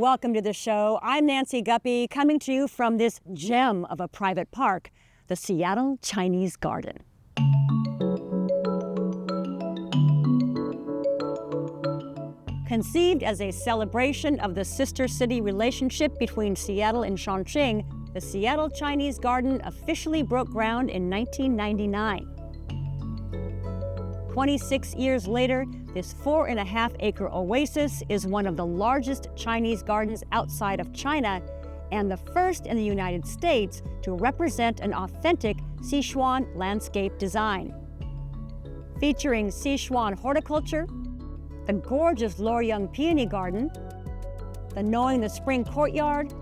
welcome to the show. I'm Nancy Guppy, coming to you from this gem of a private park, the Seattle Chinese Garden. Conceived as a celebration of the sister city relationship between Seattle and Chongqing, the Seattle Chinese Garden officially broke ground in 1999. 26 years later, this 4.5-acre oasis is one of the largest Chinese gardens outside of China and the first in the United States to represent an authentic Sichuan landscape design. Featuring Sichuan horticulture, the gorgeous Luoyang Peony Garden, the Knowing the Spring Courtyard,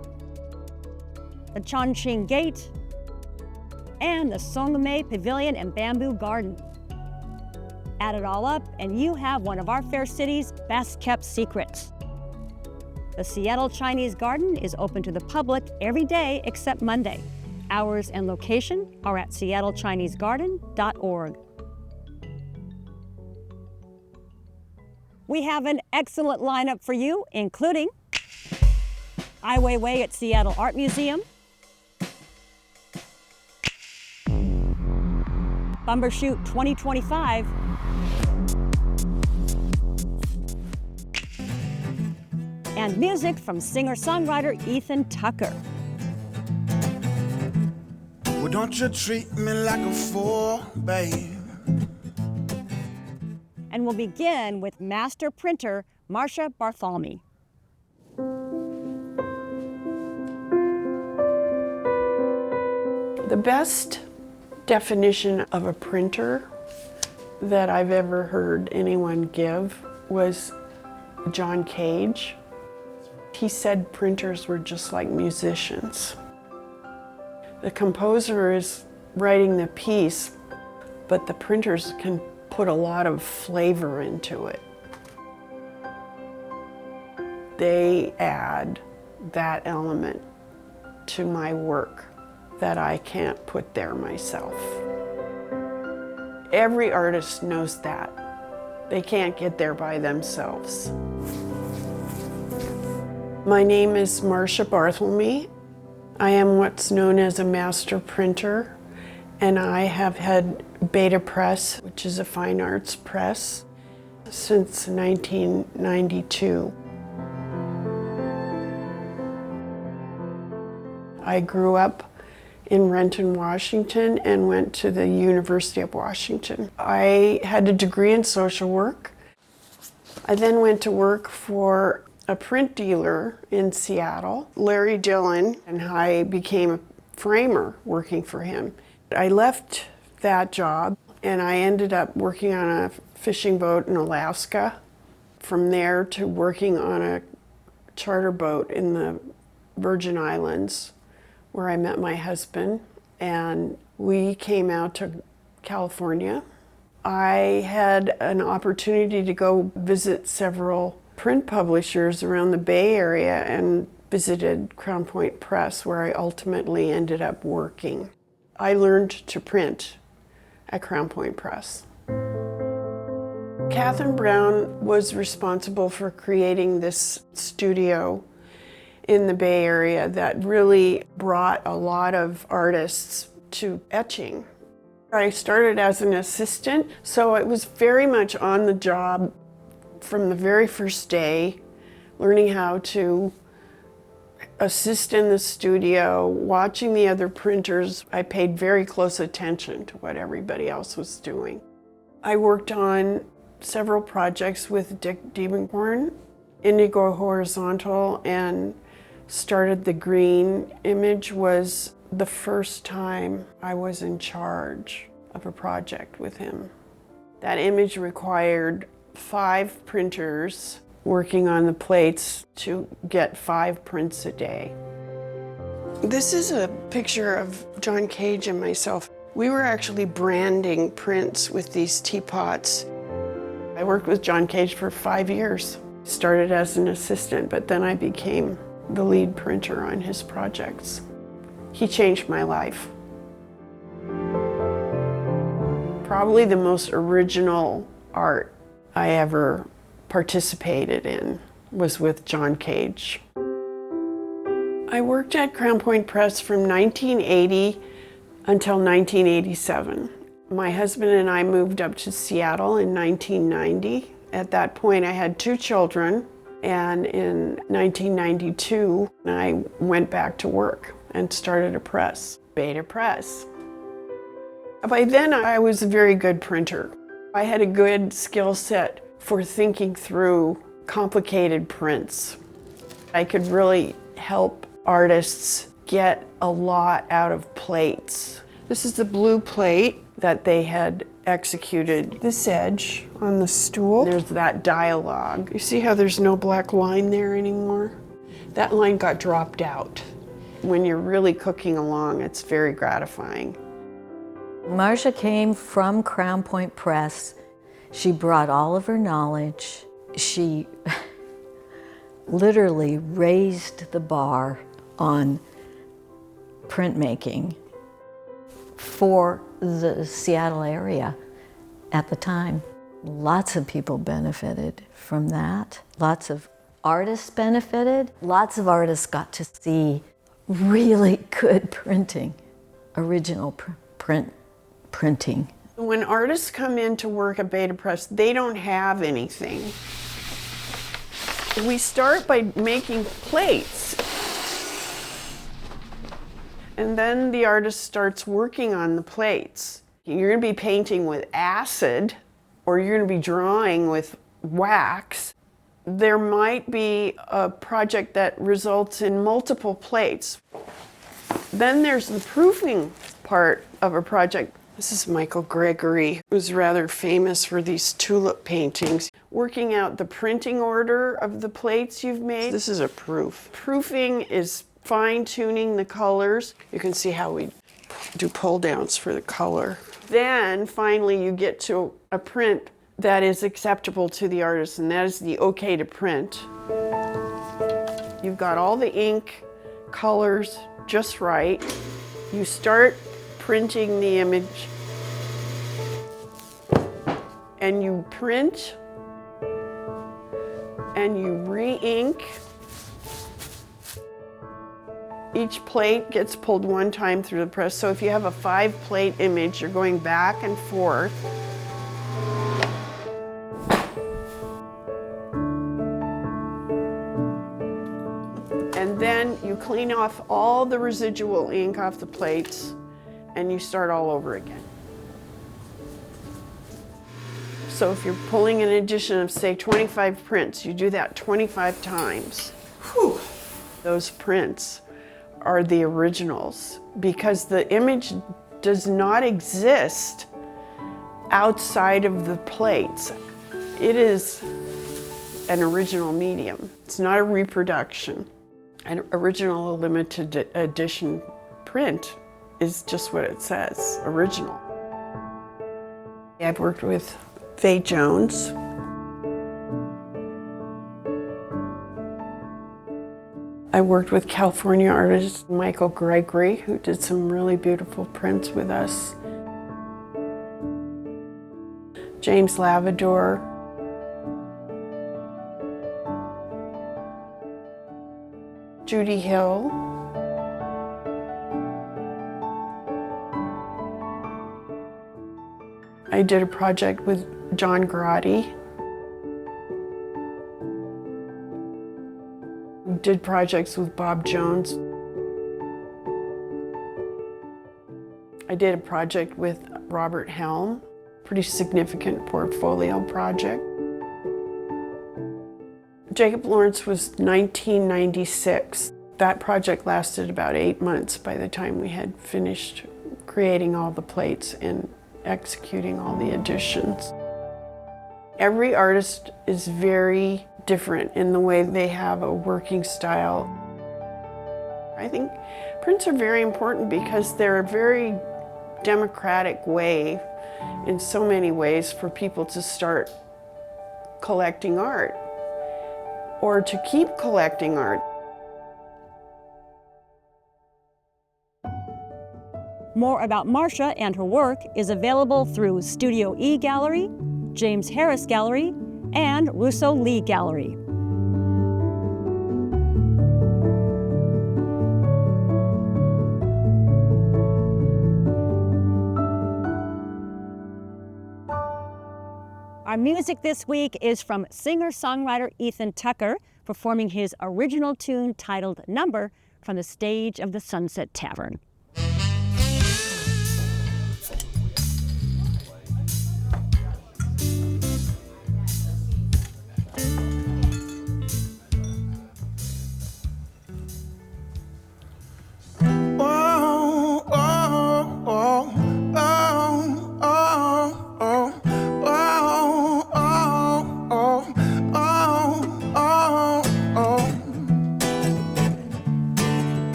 the Chongqing Gate, and the Songmei Pavilion and Bamboo Garden. Add it all up, and you have one of our fair city's best-kept secrets. The Seattle Chinese Garden is open to the public every day except Monday. Hours and location are at seattlechinesegarden.org. We have an excellent lineup for you, including Ai Weiwei at Seattle Art Museum, Bumbershoot 2025, and music from singer-songwriter Ethan Tucker. Well, don't you treat me like a fool, babe. And we'll begin with master printer Marcia Bartholme. The best definition of a printer that I've ever heard anyone give was John Cage. He said printers were just like musicians. The composer is writing the piece, but the printers can put a lot of flavor into it. They add that element to my work that I can't put there myself. Every artist knows that. They can't get there by themselves. My name is Marcia Bartholme. I am what's known as a master printer, and I have had Beta Press, which is a fine arts press, since 1992. I grew up in Renton, Washington, and went to the University of Washington. I had a degree in social work. I then went to work for a print dealer in Seattle, Larry Dillon, and I became a framer working for him. I left that job and I ended up working on a fishing boat in Alaska. From there to working on a charter boat in the Virgin Islands, where I met my husband, and we came out to California. I had an opportunity to go visit several print publishers around the Bay Area and visited Crown Point Press, where I ultimately ended up working. I learned to print at Crown Point Press. Catherine Brown was responsible for creating this studio in the Bay Area that really brought a lot of artists to etching. I started as an assistant, so it was very much on the job from the very first day, learning how to assist in the studio, watching the other printers. I paid very close attention to what everybody else was doing. I worked on several projects with Dick Diebenkorn, Indigo Horizontal, and started the Green. Image was the first time I was in charge of a project with him. That image required 5 printers working on the plates to get 5 prints a day. This is a picture of John Cage and myself. We were actually branding prints with these teapots. I worked with John Cage for 5 years. Started as an assistant, but then I became the lead printer on his projects. He changed my life. Probably the most original art I ever participated in was with John Cage. I worked at Crown Point Press from 1980 until 1987. My husband and I moved up to Seattle in 1990. At that point, I had 2 children, and in 1992, I went back to work and started a press, Beta Press. By then, I was a very good printer. I had a good skill set for thinking through complicated prints. I could really help artists get a lot out of plates. This is the blue plate that they had executed. This edge on the stool, there's that dialogue. You see how there's no black line there anymore? That line got dropped out. When you're really cooking along, it's very gratifying. Marsha came from Crown Point Press. She brought all of her knowledge. She literally raised the bar on printmaking for the Seattle area at the time. Lots of people benefited from that. Lots of artists benefited. Lots of artists got to see really good printing, original printing. When artists come in to work at Beta Press, they don't have anything. We start by making plates. And then the artist starts working on the plates. You're going to be painting with acid, or you're going to be drawing with wax. There might be a project that results in multiple plates. Then there's the proofing part of a project. This is Michael Gregory, who's rather famous for these tulip paintings. Working out the printing order of the plates you've made. This is a proof. Proofing is fine-tuning the colors. You can see how we do pull downs for the color. Then finally you get to a print that is acceptable to the artist, and that is the okay to print. You've got all the ink, colors just right. You start printing the image, and you print, and you re-ink. Each plate gets pulled one time through the press. So if you have a 5-plate image, you're going back and forth. And then you clean off all the residual ink off the plates, and you start all over again. So if you're pulling an edition of, say, 25 prints, you do that 25 times. Whew. Those prints are the originals, because the image does not exist outside of the plates. It is an original medium. It's not a reproduction. An original limited edition print is just what it says, original. I've worked with Faye Jones. I worked with California artist Michael Gregory, who did some really beautiful prints with us. James Lavador. Judy Hill. I did a project with John Grotti. Did projects with Bob Jones. I did a project with Robert Helm, pretty significant portfolio project. Jacob Lawrence was 1996. That project lasted about 8 months by the time we had finished creating all the plates and executing all the additions. Every artist is very different in the way they have a working style. I think prints are very important because they're a very democratic way, in so many ways, for people to start collecting art or to keep collecting art. More about Marsha and her work is available through Studio E Gallery, James Harris Gallery, and Russo Lee Gallery. Our music this week is from singer-songwriter Ethan Tucker, performing his original tune titled Number from the stage of the Sunset Tavern.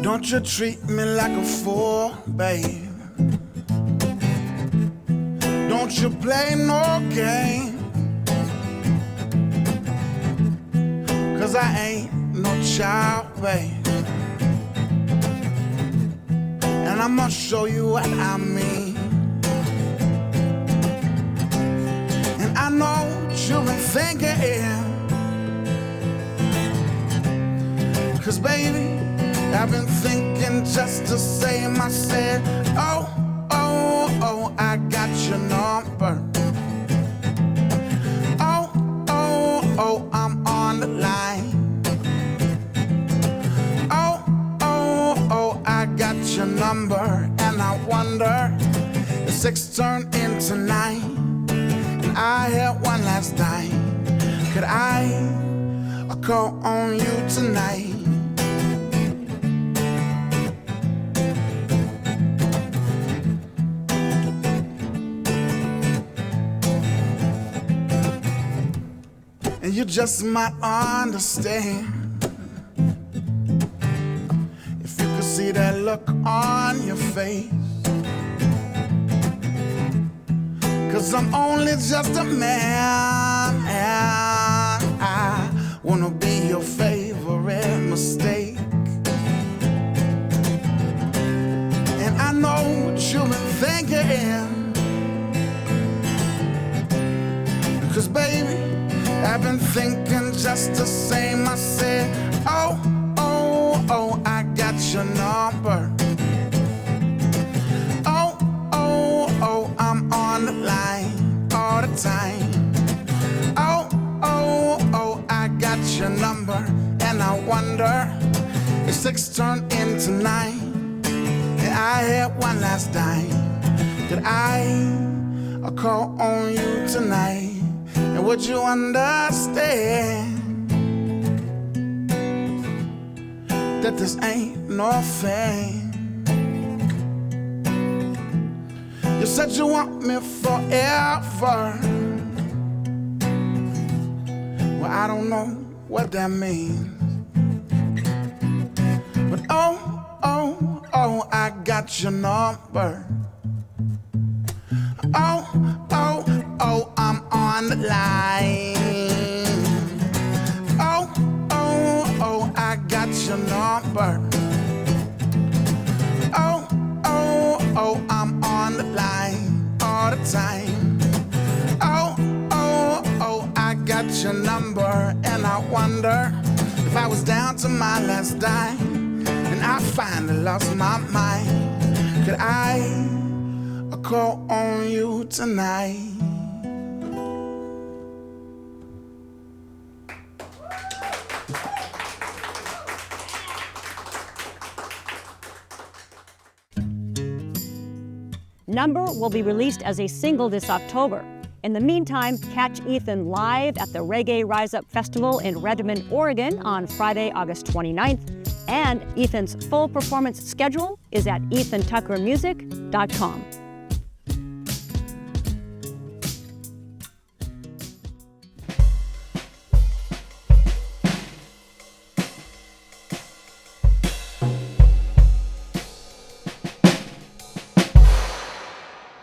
Don't you treat me like a fool, babe. Don't you play no game, 'cause I ain't no child, babe. And I must show you what I mean. And I know what you've been thinking, 'cause baby, I've been thinking just the same. I said, oh, oh, oh, I got your number. Oh, oh, oh, I'm on the line. Oh, oh, oh, I got your number. And I wonder if 6 turned into 9 and I had one last time. Could I call on you tonight? And you just might understand if you could see that look on your face. 'Cause I'm only just a man, and I wanna be your favorite mistake. And I know what you've been thinking, 'cause baby, I've been thinking just the same. I said, oh, oh, oh, I got your number. Oh, oh, oh, I'm on the line all the time. Oh, oh, oh, I got your number. And I wonder if 6 turned into 9 and I had one last time. Could I call on you tonight? And would you understand that this ain't no thing? You said you want me forever. Well, I don't know what that means. But oh, oh, oh, I got your number. Oh, oh, oh, I'm on the line. Oh, oh, oh, I got your number. Oh, oh, oh, I'm on the line all the time. Oh, oh, oh, I got your number. And I wonder if I was down to my last dime and I finally lost my mind, could I call on you tonight? Number will be released as a single this October. In the meantime, catch Ethan live at the Reggae Rise Up Festival in Redmond, Oregon on Friday, August 29th. And Ethan's full performance schedule is at ethantuckermusic.com.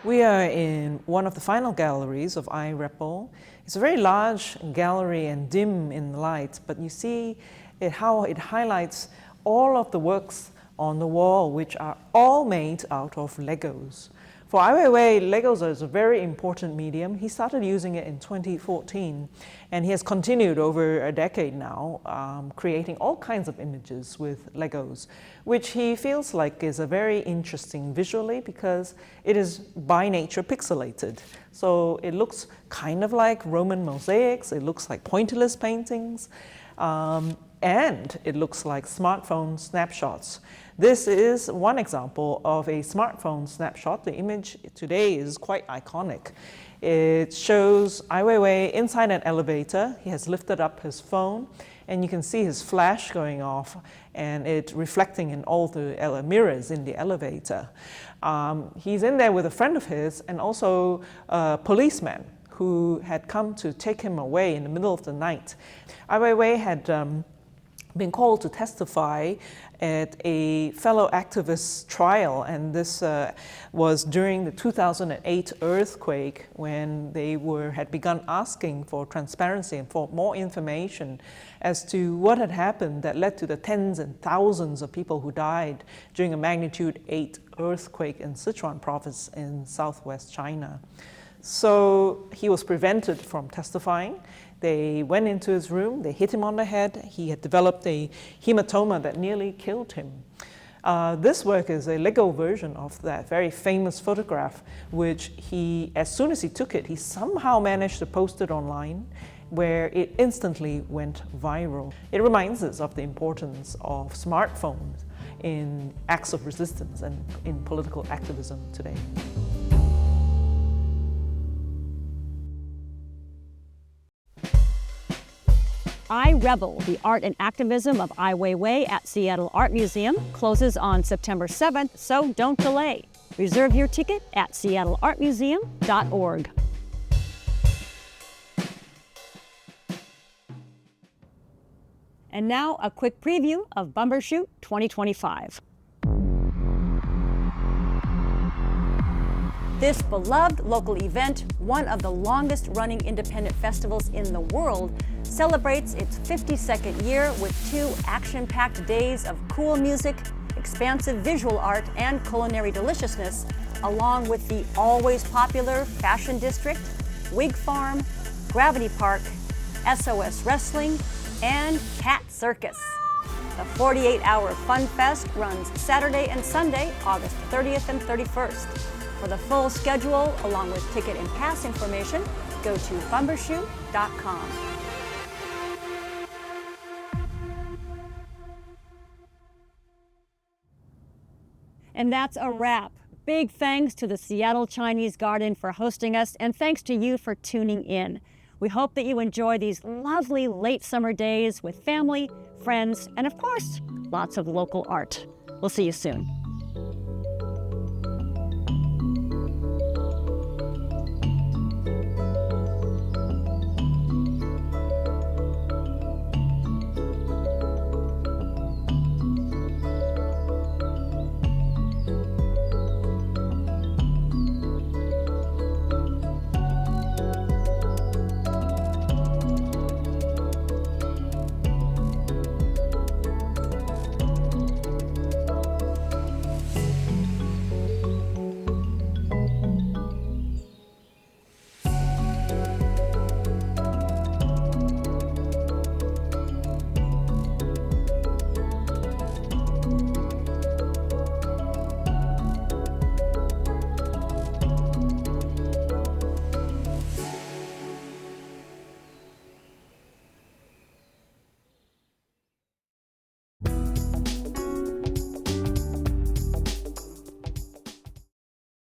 We are in one of the final galleries of Ai Weiwei. It's a very large gallery and dim in light, but you see how it highlights all of the works on the wall, which are all made out of Legos. For Ai Weiwei, Legos is a very important medium. He started using it in 2014, and he has continued over a decade now, creating all kinds of images with Legos, which he feels like is a very interesting visually because it is by nature pixelated. So it looks kind of like Roman mosaics, it looks like pointillist paintings, and it looks like smartphone snapshots. This is one example of a smartphone snapshot. The image today is quite iconic. It shows Ai Weiwei inside an elevator. He has lifted up his phone, and you can see his flash going off and it reflecting in all the mirrors in the elevator. He's in there with a friend of his and also a policeman who had come to take him away in the middle of the night. Ai Weiwei had been called to testify at a fellow activist's trial, and this was during the 2008 earthquake when they had begun asking for transparency and for more information as to what had happened that led to the tens and thousands of people who died during a magnitude 8 earthquake in Sichuan province in southwest China. So he was prevented from testifying. They went into his room, they hit him on the head. He had developed a hematoma that nearly killed him. This work is a Lego version of that very famous photograph, which he, as soon as he took it, he somehow managed to post it online, where it instantly went viral. It reminds us of the importance of smartphones in acts of resistance and in political activism today. I Rebel, the art and activism of Ai Weiwei at Seattle Art Museum, closes on September 7th, so don't delay. Reserve your ticket at seattleartmuseum.org. And now a quick preview of Bumbershoot 2025. This beloved local event, one of the longest-running independent festivals in the world, celebrates its 52nd year with 2 action-packed days of cool music, expansive visual art, and culinary deliciousness, along with the always popular Fashion District, Wig Farm, Gravity Park, SOS Wrestling, and Cat Circus. The 48-hour Fun Fest runs Saturday and Sunday, August 30th and 31st. For the full schedule, along with ticket and pass information, go to Bumbershoot.com. And that's a wrap. Big thanks to the Seattle Chinese Garden for hosting us, and thanks to you for tuning in. We hope that you enjoy these lovely late summer days with family, friends, and of course, lots of local art. We'll see you soon.